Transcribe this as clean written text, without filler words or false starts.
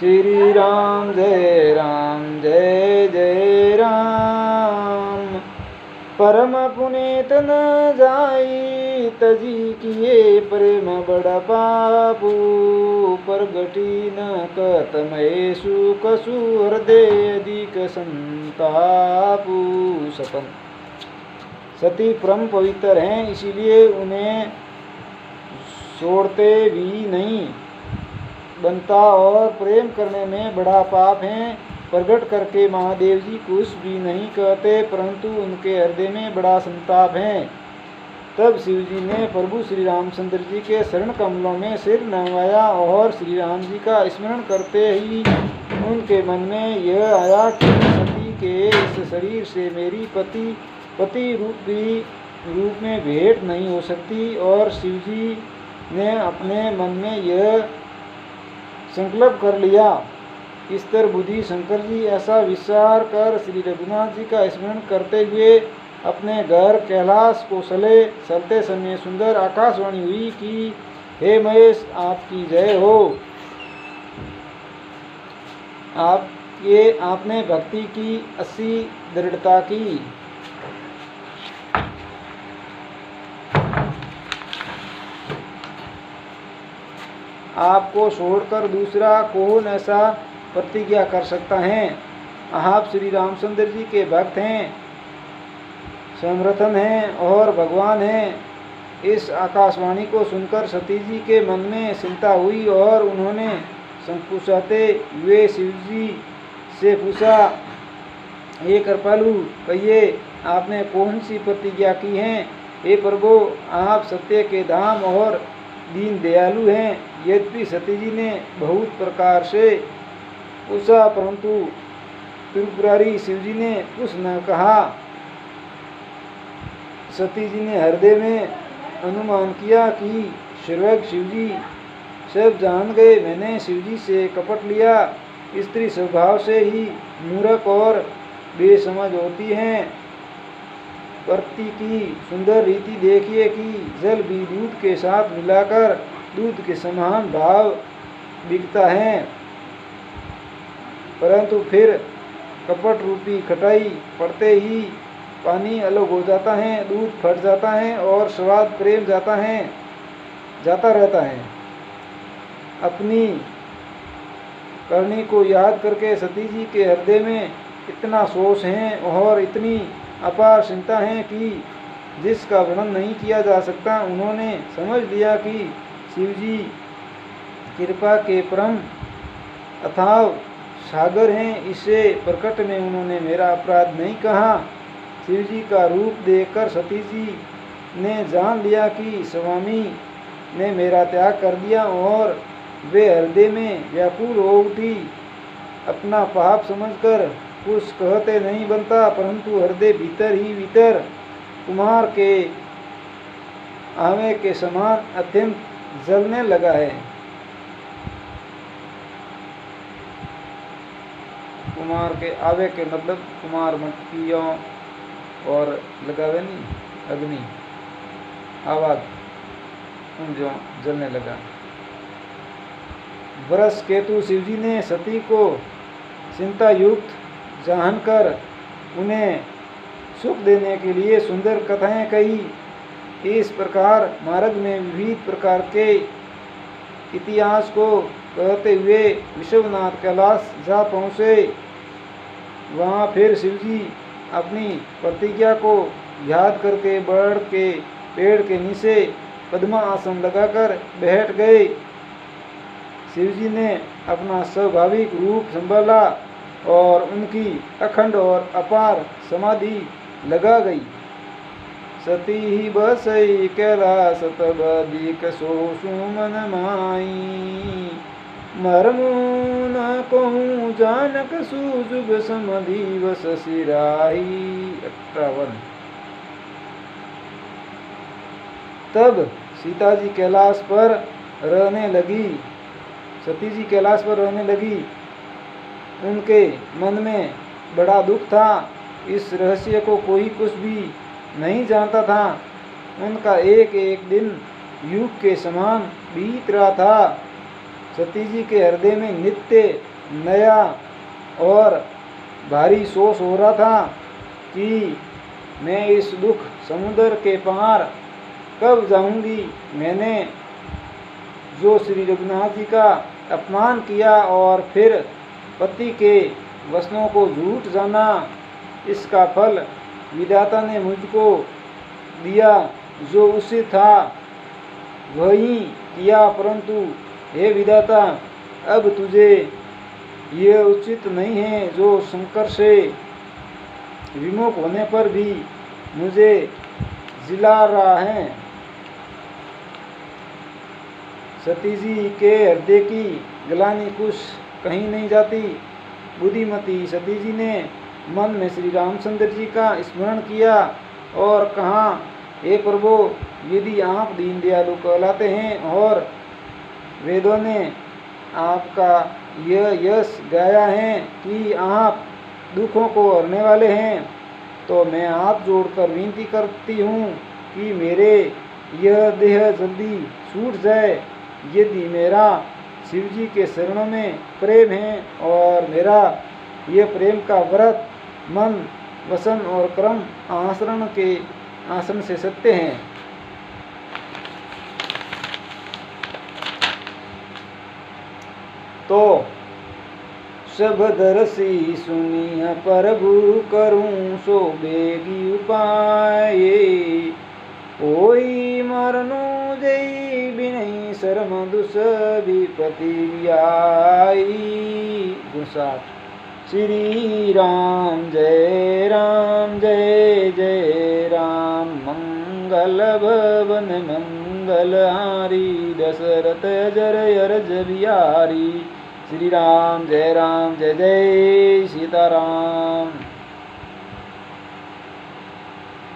श्री राम जय जय राम। परम पुनीत न जाई तजी किए प्रेम बड़ा पापू। परगटी न कत महेशु कसु हृदय अधिक संतापू। सपन सती परम पवित्र हैं, इसीलिए उन्हें छोड़ते भी नहीं बनता और प्रेम करने में बड़ा पाप है। प्रकट करके महादेव जी कुछ भी नहीं कहते, परंतु उनके हृदय में बड़ा संताप है। तब शिव जी ने प्रभु श्री रामचंद्र जी के शरण कमलों में सिर नवाया और श्री राम जी का स्मरण करते ही उनके मन में यह आया कि सती के इस शरीर से मेरी पति रूप में भेंट नहीं हो सकती। और शिव जी ने अपने मन में यह संकल्प कर लिया। स्थिर बुद्धि शंकर जी ऐसा विचार कर श्री रघुनाथ जी का स्मरण करते हुए अपने घर कैलाश को चलते समय सुंदर आकाशवाणी हुई कि हे महेश, आपकी जय हो। आपने भक्ति की असी दृढ़ता की। आपको छोड़कर दूसरा कौन ऐसा प्रतिज्ञा कर सकता है। आप श्री रामचंद्र जी के भक्त हैं, समर्थन हैं और भगवान हैं। इस आकाशवाणी को सुनकर सती जी के मन में चिंता हुई और उन्होंने संकुचाते हुए शिव जी से पूछा, हे कृपालु, कहिए आपने कौन सी प्रतिज्ञा की है। हे प्रभु, आप सत्य के धाम और दीन दयालु हैं। यद्यपि सती जी ने बहुत प्रकार से पूछा, परंतु त्रिपुरारी शिव जी ने कुछ न कहा। सती जी ने हृदय में अनुमान किया कि सर्वज्ञ शिव जी सब जान गए। मैंने शिव जी से कपट लिया। स्त्री स्वभाव से ही मूर्ख और बेसमझ होती हैं। प्रति की सुंदर रीति देखिए कि जल भी दूध के साथ मिलाकर दूध के समान भाव बिकता है, परंतु फिर कपट रूपी खटाई पड़ते ही पानी अलग हो जाता है, दूध फट जाता है और स्वाद प्रेम जाता रहता है। अपनी करनी को याद करके सती जी के हृदय में इतना शोष है और इतनी अपार चिंता है कि जिसका वर्णन नहीं किया जा सकता। उन्होंने समझ लिया कि शिव जी कृपा के परम अथाव सागर हैं। इसे प्रकट में उन्होंने मेरा अपराध नहीं कहा। शिव जी का रूप देखकर सती जी ने जान लिया कि स्वामी ने मेरा त्याग कर दिया और वे हृदय में व्याकुल हो उठी। अपना पाप समझकर कुछ कहते नहीं बनता, परंतु हृदय भीतर ही भीतर कुमार के आवे के समान अत्यंत जलने लगा है। कुमार के आवे के मतलब कुमार मटकियों और लगावे नहीं अग्नि आवाज जो जलने लगा। वरस केतु शिव जी ने सती को चिंता युक्त जानकर उन्हें सुख देने के लिए सुंदर कथाएं कही। इस प्रकार मार्ग में विविध प्रकार के इतिहास को कहते हुए विश्वनाथ कैलाश जा पहुँचे। वहाँ फिर शिव जी अपनी प्रतिज्ञा को याद करके बड़ के पेड़ के नीचे पद्मा आसन लगाकर बैठ गए। शिव जी ने अपना स्वाभाविक रूप संभाला और उनकी अखंड और अपार समाधि लगा गई। सती ही बसई कैलास तब अधिक सोसु मन माई। मरमु न कहूँ जानक सुजुग समधि वस सिराही। 58। तब सीता जी कैलाश पर रहने लगी। सती जी कैलाश पर रहने लगी। उनके मन में बड़ा दुख था। इस रहस्य को कोई कुछ भी नहीं जानता था। उनका एक एक दिन युग के समान बीत रहा था। सती जी के हृदय में नित्य नया और भारी सोच हो रहा था कि मैं इस दुख समुद्र के पार कब जाऊंगी। मैंने जो श्री रघुनाथ जी का अपमान किया और फिर पति के वचनों को झूठ जाना, इसका फल विधाता ने मुझको दिया। जो उचित था वही किया, परंतु हे विधाता, अब तुझे यह उचित नहीं है जो शंकर से विमुख होने पर भी मुझे जिला रहा है। सती जी के हृदय की ग्लानि कुछ कहीं नहीं जाती। बुद्धिमती सती जी ने मन में श्री रामचंद्र जी का स्मरण किया और कहा, हे प्रभु, यदि आप दीन दयालु कहलाते हैं और वेदों ने आपका यह यश गाया है कि आप दुखों को हरने वाले हैं, तो मैं हाथ जोड़कर विनती करती हूँ कि मेरे यह देह जल्दी छूट जाए। यदि मेरा शिव जी के शरणों में प्रेम है और मेरा यह प्रेम का व्रत मन, वचन और कर्म आचरण के आसन से सत्य हैं, तो शब्दरसी सुनिया प्रभु करूं सो बेगी उपाय। ओई मरनु जई बिनई शर्म दुस विपति आई। गुसाट। श्री राम जय जय राम। मंगल भवन मंगल हारी, दशरथ जय अरज बिहारी। श्री राम जय जय सीताराम।